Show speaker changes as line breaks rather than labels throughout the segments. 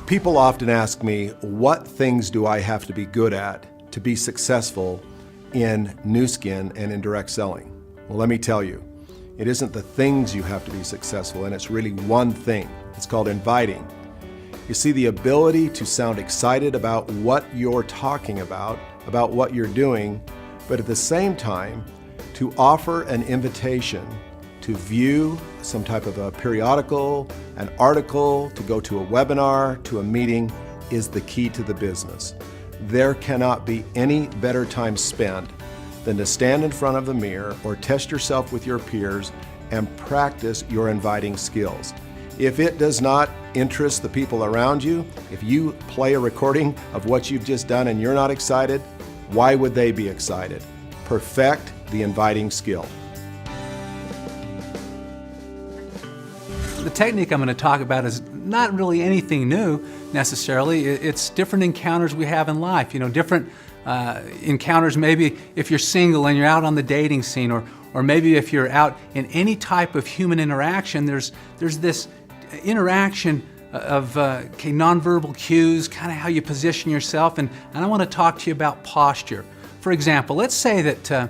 People often ask me, what things do I have to be good at to be successful in Nu Skin and in direct selling? Well, let me tell you, it isn't the things you have to be successful in, it's really one thing. It's called inviting. You see, the ability to sound excited about what you're talking about what you're doing, but at the same time, to offer an invitation to view some type of a periodical, an article, to go to a webinar, to a meeting, is the key to the business. There cannot be any better time spent than to stand in front of the mirror or test yourself with your peers and practice your inviting skills. If it does not interest the people around you, if you play a recording of what you've just done and you're not excited, why would they be excited? Perfect the inviting skill.
The technique I'm going to talk about is not really anything new necessarily. It's different encounters we have in life. You know, different encounters maybe if you're single and you're out on the dating scene, or maybe if you're out in any type of human interaction, there's this interaction of nonverbal cues, kind of how you position yourself, and I want to talk to you about posture. For example, let's say that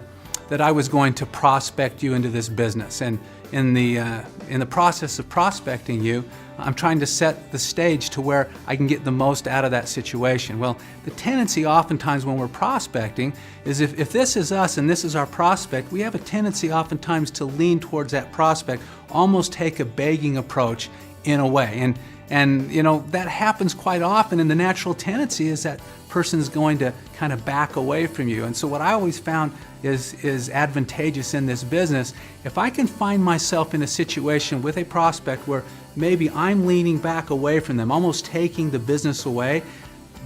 I was going to prospect you into this business, and in the process of prospecting you, I'm trying to set the stage to where I can get the most out of that situation. Well, the tendency oftentimes when we're prospecting is if this is us and this is our prospect, we have a tendency oftentimes to lean towards that prospect, almost take a begging approach in a way. And you know, that happens quite often, and the natural tendency is that person's going to kind of back away from you. And so what I always found is advantageous in this business, if I can find myself in a situation with a prospect where maybe I'm leaning back away from them, almost taking the business away,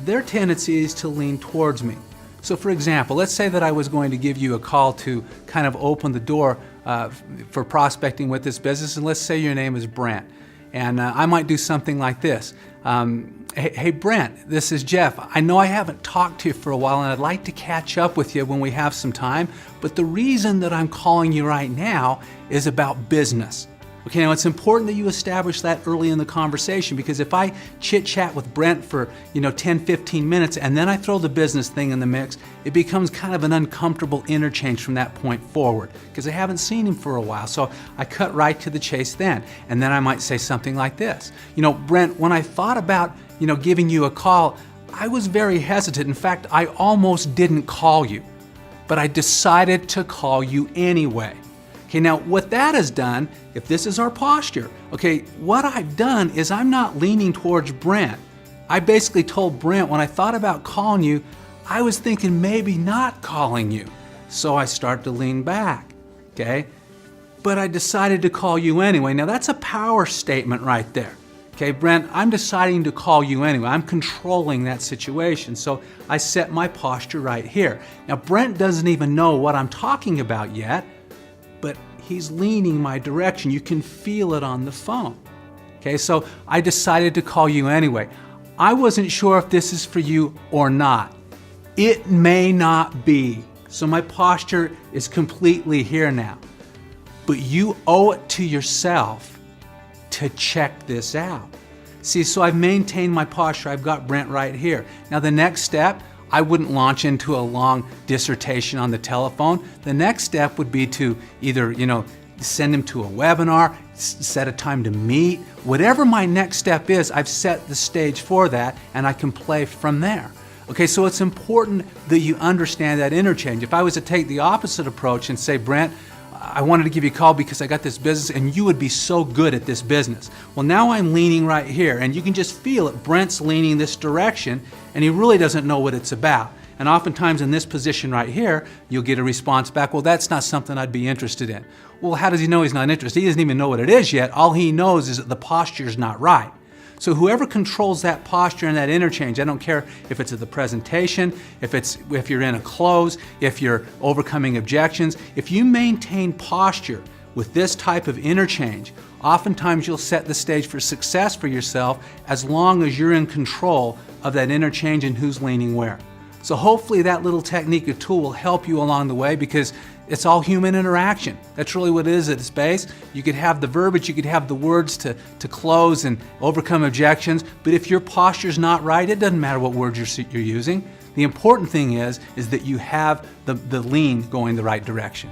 their tendency is to lean towards me. So for example, let's say that I was going to give you a call to kind of open the door for prospecting with this business, and let's say your name is Brent. And I might do something like this. Hey Brent, this is Jeff. I know I haven't talked to you for a while and I'd like to catch up with you when we have some time, but the reason that I'm calling you right now is about business. Okay, now it's important that you establish that early in the conversation, because if I chit-chat with Brent for 10, 15 minutes and then I throw the business thing in the mix, it becomes kind of an uncomfortable interchange from that point forward, because I haven't seen him for a while. So I cut right to the chase then, and then I might say something like this. Brent, when I thought about giving you a call, I was very hesitant. In fact, I almost didn't call you, but I decided to call you anyway. Okay, now what that has done, if this is our posture, okay, what I've done is I'm not leaning towards Brent. I basically told Brent when I thought about calling you, I was thinking maybe not calling you. So I start to lean back, okay? But I decided to call you anyway. Now that's a power statement right there. Okay, Brent, I'm deciding to call you anyway. I'm controlling that situation. So I set my posture right here. Now Brent doesn't even know what I'm talking about yet, but he's leaning my direction. You can feel it on the phone. Okay, so I decided to call you anyway. I wasn't sure if this is for you or not. It may not be. So my posture is completely here now. But you owe it to yourself to check this out. See, so I've maintained my posture. I've got Brent right here. Now the next step, I wouldn't launch into a long dissertation on the telephone. The next step would be to either, send him to a webinar, set a time to meet. Whatever my next step is, I've set the stage for that, and I can play from there. Okay, so it's important that you understand that interchange. If I was to take the opposite approach and say, Brent, I wanted to give you a call because I got this business and you would be so good at this business. Well, now I'm leaning right here, and you can just feel it. Brent's leaning this direction and he really doesn't know what it's about. And oftentimes in this position right here, you'll get a response back, well, that's not something I'd be interested in. Well, how does he know he's not interested? He doesn't even know what it is yet. All he knows is that the posture's not right. So whoever controls that posture and that interchange, I don't care if it's at the presentation, if you're in a close, if you're overcoming objections, if you maintain posture with this type of interchange, oftentimes you'll set the stage for success for yourself as long as you're in control of that interchange and who's leaning where. So hopefully that little technique or tool will help you along the way, because It's all human interaction. That's really what it is at its base. You could have the verbiage, you could have the words to close and overcome objections, but if your posture's not right, it doesn't matter what words you're using. The important thing is that you have the lean going the right direction.